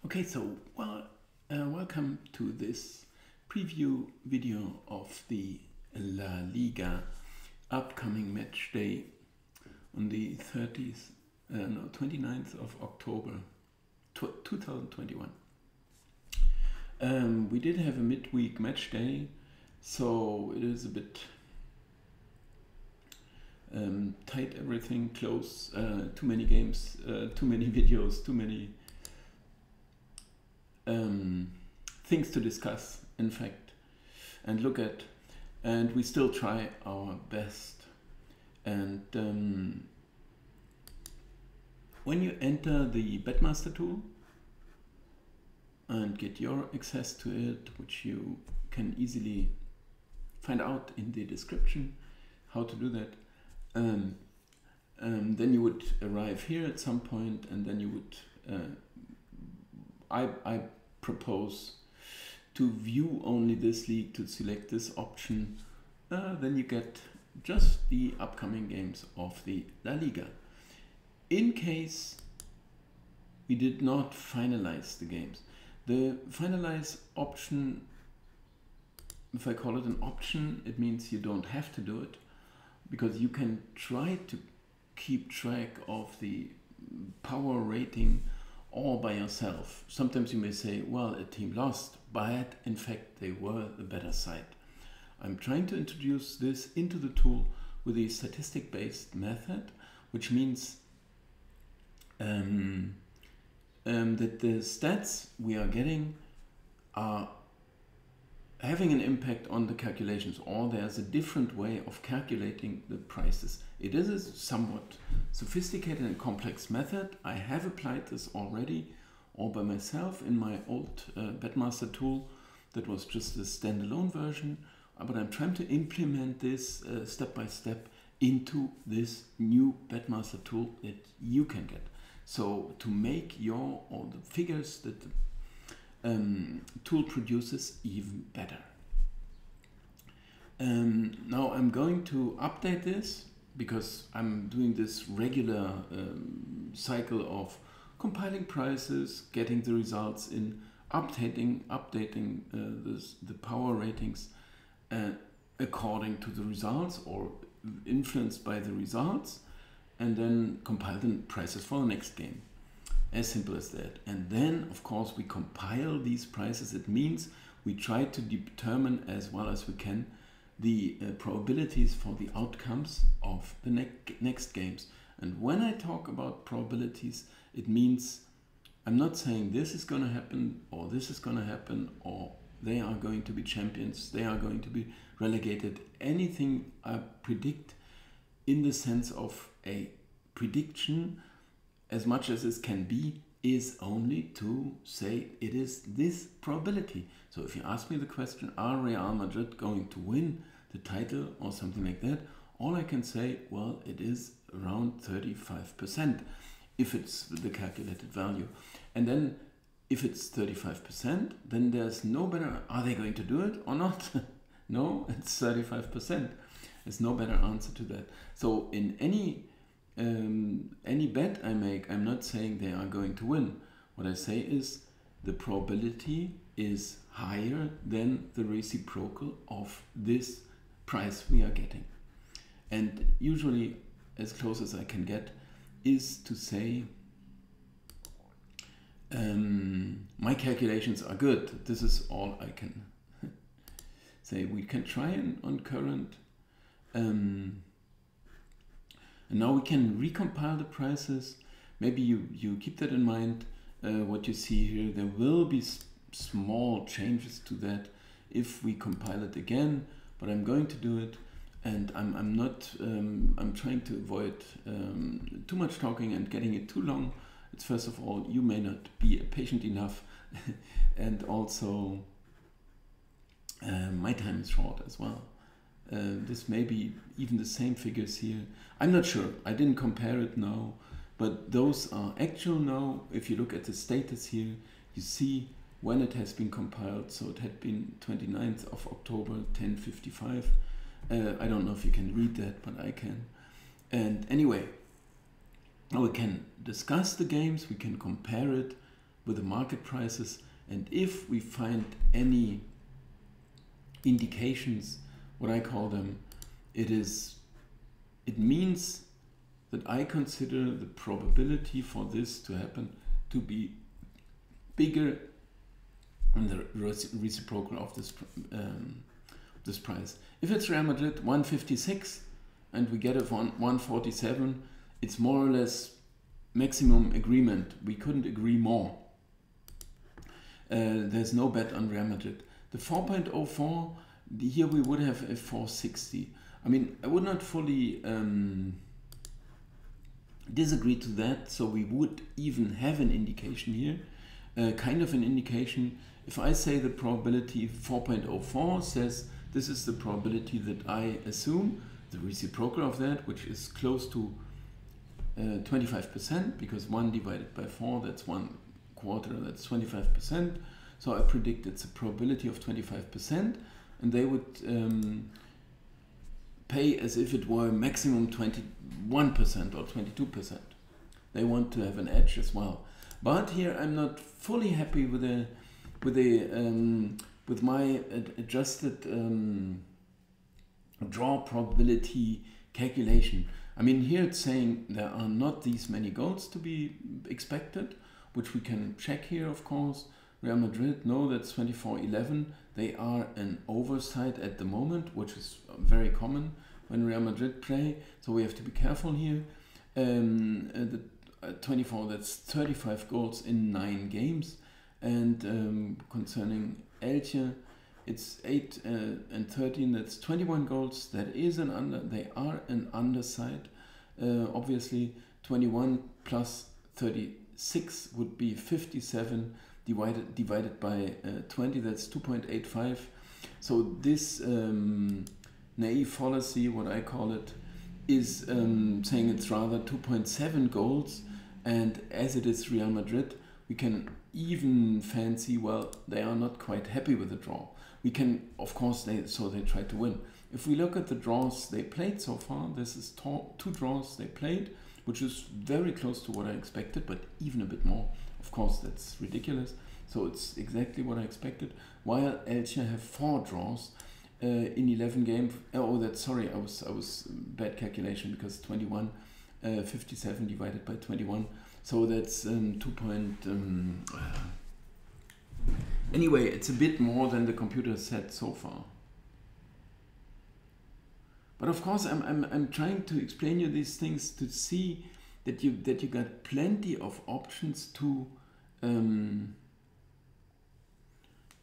Okay, so welcome to this preview video of the La Liga upcoming match day on the 29th of October 2021. We did have a midweek match day, so it is a bit tight, everything close, too many games, too many videos, too many things to discuss, in fact, and look at, and we still try our best. And when you enter the Betmaster Tool and get your access to it, which you can easily find out in the description how to do that, then you would arrive here at some point, and then you would I propose to view only this league, to select this option. Then you get just the upcoming games of the La Liga. In case we did not finalize the games, the finalize option, if I call it an option, it means you don't have to do it, because you can try to keep track of the power rating all by yourself. Sometimes you may say, well, a team lost, but in fact they were the better side. I'm trying to introduce this into the tool with a statistic-based method, which means that the stats we are getting are having an impact on the calculations, or there's a different way of calculating the prices. It is a somewhat sophisticated and complex method. I have applied this already all by myself in my old Betmaster Tool that was just a standalone version, but I'm trying to implement this step by step into this new Betmaster Tool that you can get. So to make all the figures that the tool produces even better. Now I'm going to update this, because I'm doing this regular cycle of compiling prices, getting the results in, updating the power ratings according to the results or influenced by the results, and then compile the prices for the next game. As simple as that. And then, of course, we compile these prices. It means we try to determine as well as we can the probabilities for the outcomes of the next games. And when I talk about probabilities, it means I'm not saying this is going to happen, or this is going to happen, or they are going to be champions, they are going to be relegated. Anything I predict in the sense of a prediction, as much as it can be, is only to say it is this probability. So if you ask me the question, are Real Madrid going to win the title or something like that, all I can say, well, it is around 35% if it's the calculated value. And then if it's 35%, then there's no better, are they going to do it or not? No, it's 35%. There's no better answer to that. So in any bet I make, I'm not saying they are going to win. What I say is the probability is higher than the reciprocal of this price we are getting. And usually, as close as I can get, is to say my calculations are good. This is all I can say. We can try on current. And now we can recompile the prices. Maybe you keep that in mind. What you see here, there will be small changes to that if we compile it again, but I'm going to do it, and I'm trying to avoid too much talking and getting it too long. It's, first of all, you may not be patient enough, and also my time is short as well. This may be even the same figures here. I'm not sure. I didn't compare it now, but those are actual now. If you look at the status here, you see when it has been compiled. So it had been 29th of October, 10:55. I don't know if you can read that, but I can. And anyway, now we can discuss the games, we can compare it, with the market prices, and if we find any indications, what I call them, it means that I consider the probability for this to happen to be bigger than the reciprocal of this price. If it's Real Madrid 156 and we get it for 147, it's more or less maximum agreement. We couldn't agree more. There's no bet on Real Madrid. The 4.04, here we would have a 460. I mean, I would not fully disagree to that, so we would even have an indication here, kind of an indication. If I say the probability 4.04 says this is the probability that I assume, the reciprocal of that, which is close to 25%, because 1 divided by 4, that's 1/4, that's 25%. So I predict it's a probability of 25%, and they would pay as if it were maximum 21% or 22%. They want to have an edge as well. But here I'm not fully happy with my adjusted draw probability calculation. I mean, here it's saying there are not these many goals to be expected, which we can check here, of course. Real Madrid, no, that's 24-11. They are an overside at the moment, which is very common when Real Madrid play, so we have to be careful here. The 24, that's 35 goals in 9 games. And concerning Elche, it's 8 and 13, that's 21 goals. That is an under, they are an underside. Obviously, 21 plus 36 would be 57 divided by 20, that's 2.85. So this naive fallacy, what I call it, is saying it's rather 2.7 goals, and as it is Real Madrid, we can even fancy, well, they are not quite happy with the draw. We can, of course, they try to win. If we look at the draws they played so far, this is 2 draws they played, which is very close to what I expected, but even a bit more. Of course, that's ridiculous. So it's exactly what I expected. While Elche have 4 draws in 11 games. Oh, that's sorry. I was bad calculation, because 21, 57 divided by 21. So that's 2. Anyway, it's a bit more than the computer said so far. But of course, I'm trying to explain you these things to see that you got plenty of options to.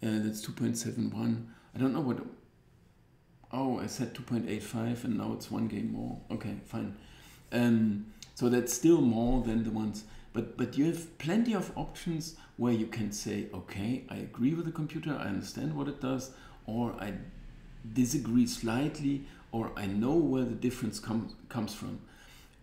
That's 2.71. I don't know what. Oh, I said 2.85, and now it's 1 game more. Okay, fine. So that's still more than the ones. But you have plenty of options where you can say, okay, I agree with the computer, I understand what it does, or I disagree slightly, or I know where the difference comes from.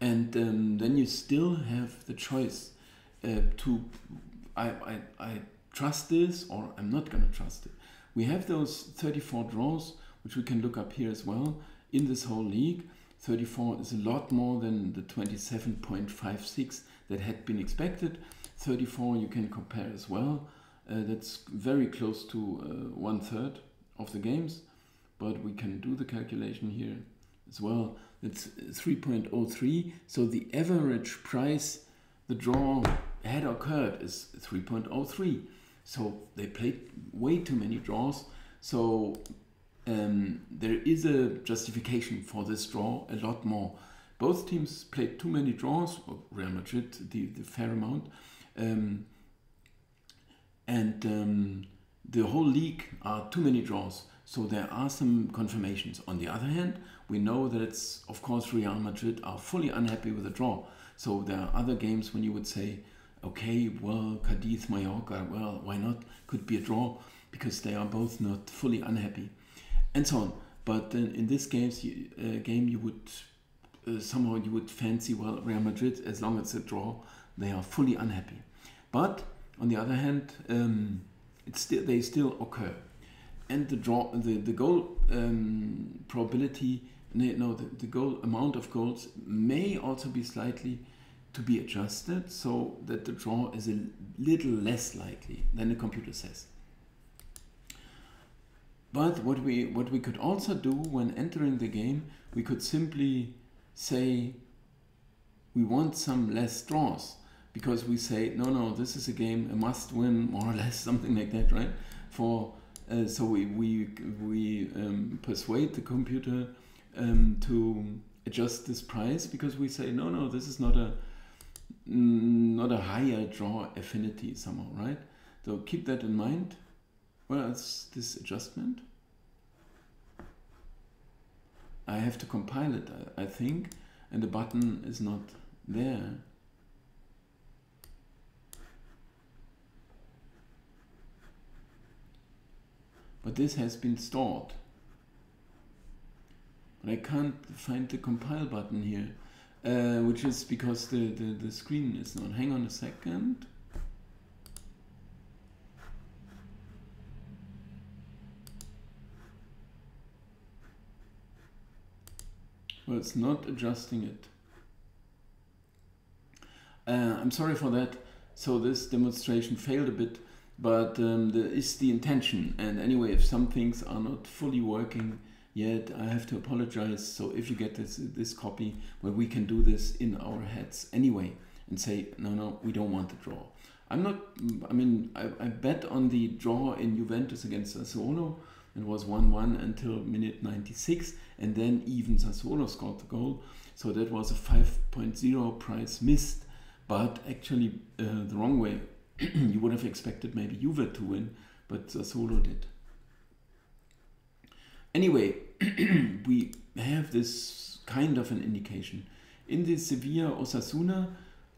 And then you still have the choice to, I trust this, or I'm not going to trust it. We have those 34 draws, which we can look up here as well, in this whole league. 34 is a lot more than the 27.56 that had been expected. 34 you can compare as well. That's very close to 1/3 of the games, but we can do the calculation here as well. It's 3.03, so the average price the draw had occurred is 3.03. So they played way too many draws. So there is a justification for this draw, a lot more. Both teams played too many draws, or Real Madrid the fair amount, and the whole league are too many draws. So there are some confirmations. On the other hand, we know that it's, of course, Real Madrid are fully unhappy with the draw. So there are other games when you would say, okay, well, Cadiz, Mallorca, well, why not? Could be a draw, because they are both not fully unhappy, and so on. But in this game, you would somehow you would fancy, well, Real Madrid, as long as it's a draw, they are fully unhappy. But on the other hand, they still occur, and the goal probability, no, the goal amount of goals may also be slightly to be adjusted so that the draw is a little less likely than the computer says. But what we could also do when entering the game, we could simply say we want some less draws, because we say no, this is a game, a must win, more or less, something like that, right? So we persuade the computer to adjust this price, because we say no, this is not a higher draw affinity somehow, right? So keep that in mind. Where is this adjustment? I have to compile it, I think, and the button is not there. But this has been stored. But I can't find the compile button here, which is because the screen is not. Hang on a second. Well, it's not adjusting it. I'm sorry for that. So this demonstration failed a bit, but there is the intention. And anyway, if some things are not fully working yet, I have to apologize. So if you get this copy where we can do this in our heads anyway and say, no, we don't want the draw. I bet on the draw in Juventus against Sassuolo. It was 1-1 until minute 96, and then even Sassuolo scored the goal. So that was a 5.0 price missed, but actually the wrong way. You would have expected maybe Juve to win, but Sassuolo did. Anyway, we have this kind of an indication. In the Sevilla-Osasuna,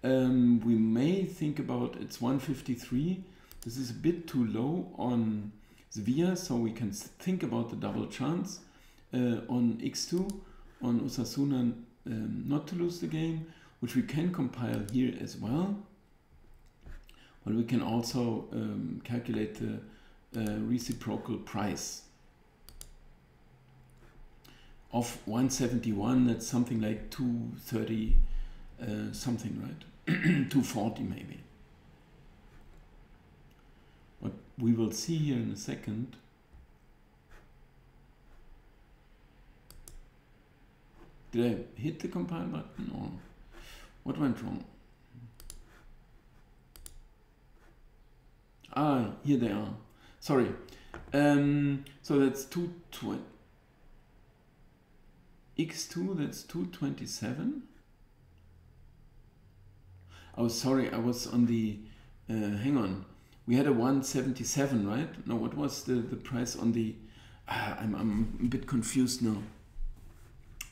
we may think about it's 153. This is a bit too low on Sevilla, so we can think about the double chance on x2, on Osasuna not to lose the game, which we can compile here as well. But we can also calculate the reciprocal price of 171. That's something like 230 something, right? 240 maybe. What we will see here in a second. Did I hit the compile button or what went wrong? Ah, here they are. Sorry. So that's 220. X2, that's 227. Oh, sorry, I was on the, hang on. We had a 177, right? No, what was the price on the, I'm a bit confused now.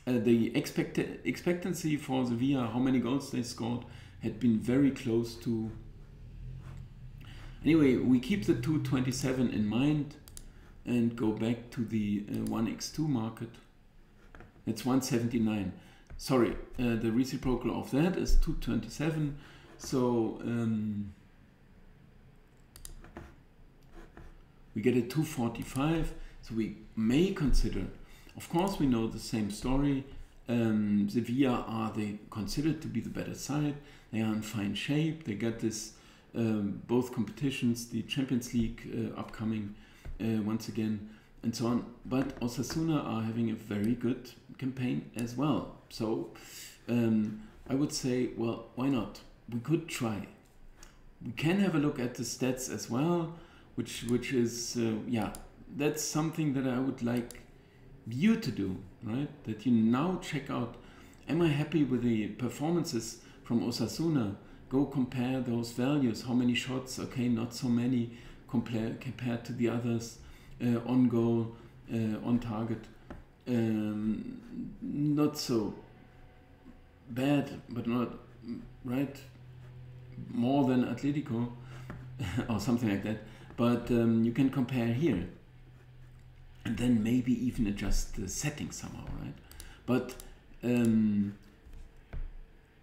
The expectancy for Sevilla, how many goals they scored, had been very close to. Anyway, we keep the 227 in mind and go back to the 1x2 market. It's 179. Sorry, the reciprocal of that is 227. So we get a 245. So we may consider, of course, we know the same story. Sevilla are considered to be the better side. They are in fine shape. They got this both competitions, the Champions League upcoming once again, and so on. But Osasuna are having a very good campaign as well. So I would say, well, why not? We could try. We can have a look at the stats as well, which is yeah, that's something that I would like you to do, right? That you now check out, am I happy with the performances from Osasuna? Go compare those values. How many shots? Okay, not so many compared to the others. On goal, on target, not so bad, but not right. More than Atletico or something like that. But you can compare here, and then maybe even adjust the settings somehow, right? But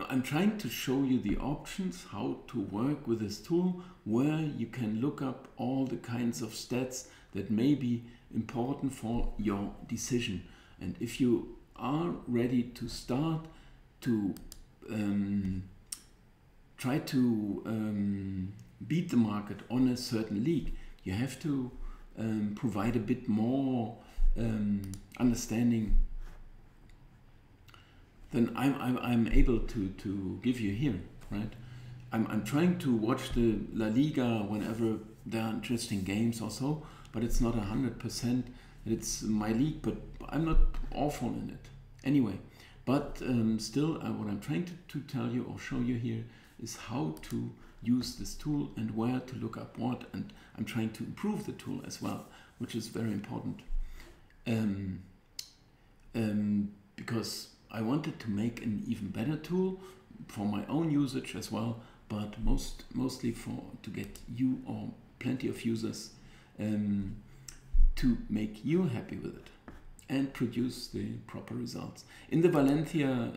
I'm trying to show you the options, how to work with this tool, where you can look up all the kinds of stats that may be important for your decision. And if you are ready to start to try to beat the market on a certain league, you have to provide a bit more understanding than I'm able to give you here, right? I'm trying to watch the La Liga whenever there are interesting games or so, but it's not 100%. It's my league, but I'm not awful in it. Anyway, but still, what I'm trying to tell you or show you here is how to use this tool and where to look up what, and I'm trying to improve the tool as well, which is very important. Because I wanted to make an even better tool for my own usage as well, but mostly to get you or plenty of users to make you happy with it and produce the proper results. In the Valencia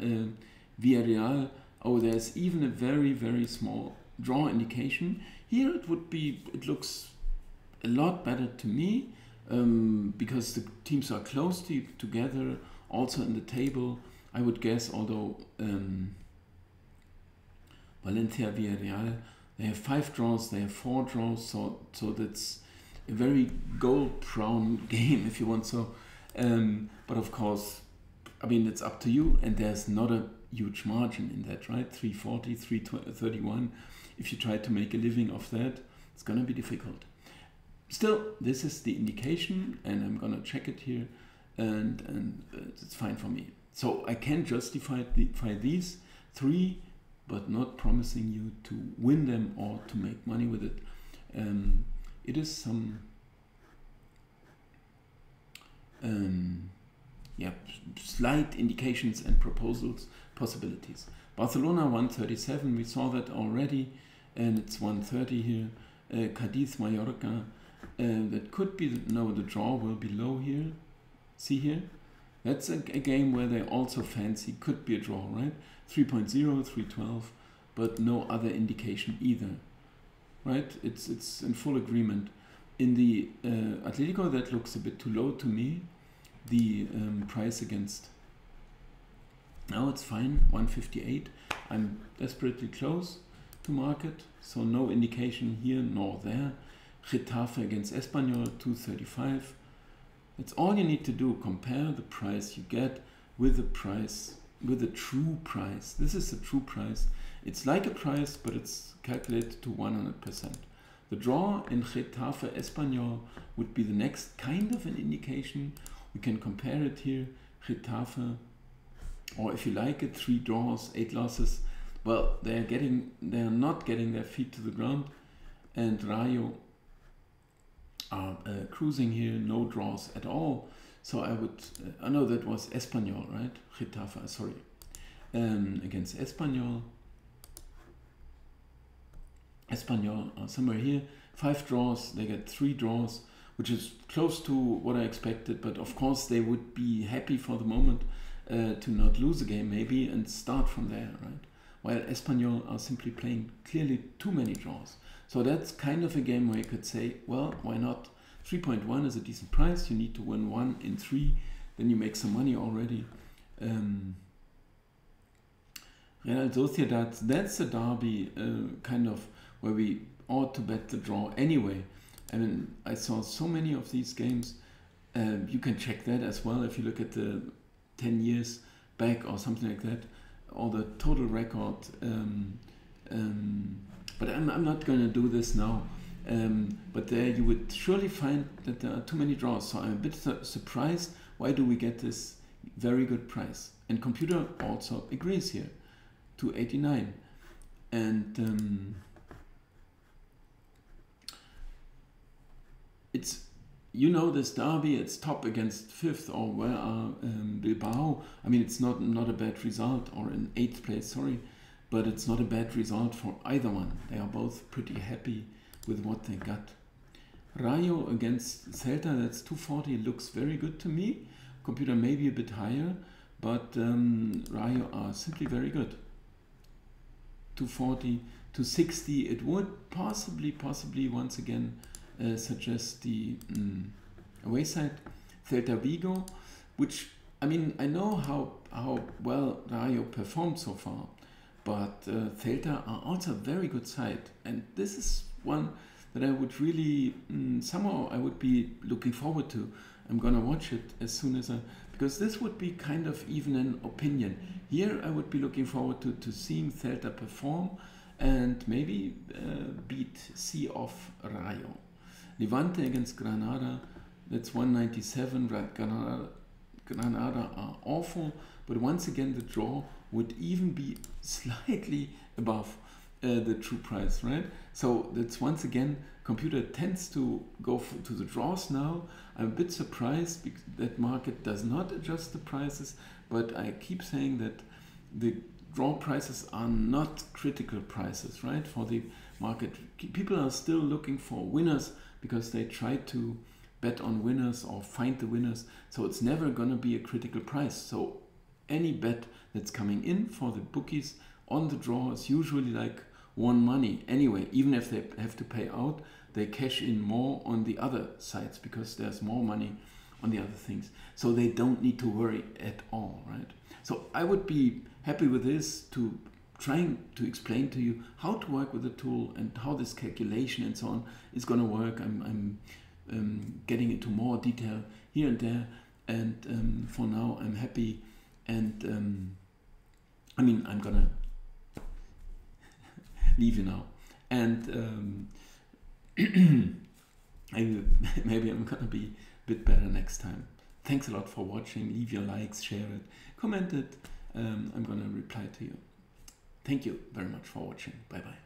Villarreal, there's even a very, very small draw indication. Here it looks a lot better to me because the teams are close together, also in the table, I would guess, although Valencia Villarreal, they have 5 draws, they have 4 draws, so that's a very gold-brown game, if you want so. But of course, I mean, it's up to you, and there's not a huge margin in that, right? 340, 331. If you try to make a living off that, it's going to be difficult. Still, this is the indication, and I'm going to check it here, and it's fine for me. So I can justify these 3, but not promising you to win them or to make money with it. It is some slight indications and possibilities. Barcelona 137, we saw that already, and it's 130 here. Cadiz Mallorca, that could be, the draw will be low here. See here? That's a game where they also fancy, could be a draw, right? 3.0, 312, but no other indication either, right? It's in full agreement. In the Atletico, that looks a bit too low to me. The price against, now it's fine, 158. I'm desperately close to market, so no indication here nor there. Getafe against Espanyol, 235. That's all you need to do. Compare the price you get with the price, with the true price. This is the true price. It's like a price, but it's calculated to 100%. The draw in Getafe Espanyol would be the next kind of an indication. We can compare it here. Getafe, or if you like it, 3 draws, 8 losses. Well, they are not getting their feet to the ground, and Rayo are cruising here, no draws at all. So I would, I know that was Espanyol, right? Getafe, sorry. Against Espanyol. Espanyol are somewhere here. 5 draws, they get 3 draws, which is close to what I expected. But of course, they would be happy for the moment to not lose a game, maybe, and start from there, right? While Espanyol are simply playing clearly too many draws. So that's kind of a game where you could say, well, why not? 3.1 is a decent price. You need to win 1 in 3, then you make some money already. Real Sociedad, that's a derby kind of where we ought to bet the draw anyway. I mean, I saw so many of these games. You can check that as well if you look at the 10 years back or something like that, or the total record. But I'm not going to do this now. But there you would surely find that there are too many draws. So I'm a bit surprised. Why do we get this very good price? And computer also agrees here, 289. And it's, you know, this derby, it's top against 5th, or where are Bilbao? I mean, it's not a bad result, or in 8th place, sorry. But it's not a bad result for either one. They are both pretty happy with what they got. Rayo against Celta, that's 240, looks very good to me. Computer maybe a bit higher, but Rayo are simply very good. 240, 260, it would possibly once again suggest the away side. Celta Vigo, which, I mean, I know how well Rayo performed so far, But Celta are also a very good side, and this is one that I would really somehow I would be looking forward to. I'm gonna watch it as soon as because this would be kind of even an opinion. Here I would be looking forward to seeing Celta perform and maybe beat C off Rayo. Levante against Granada, that's 197. Granada are awful, but once again the draw would even be slightly above the true price, right? So that's once again, computer tends to go to the draws now. I'm a bit surprised because that market does not adjust the prices, but I keep saying that the draw prices are not critical prices, right? For the market, people are still looking for winners because they try to bet on winners or find the winners. So it's never going to be a critical price. So any bet that's coming in for the bookies on the draw is usually like won money. Anyway, even if they have to pay out, they cash in more on the other sides because there's more money on the other things. So they don't need to worry at all, right? So I would be happy with this, to trying to explain to you how to work with the tool and how this calculation and so on is going to work. I'm getting into more detail here and there, and for now I'm happy, and I mean, I'm gonna leave you now, and maybe I'm gonna be a bit better next time. Thanks a lot for watching. Leave your likes, share it, comment it. I'm gonna reply to you. Thank you very much for watching. Bye bye.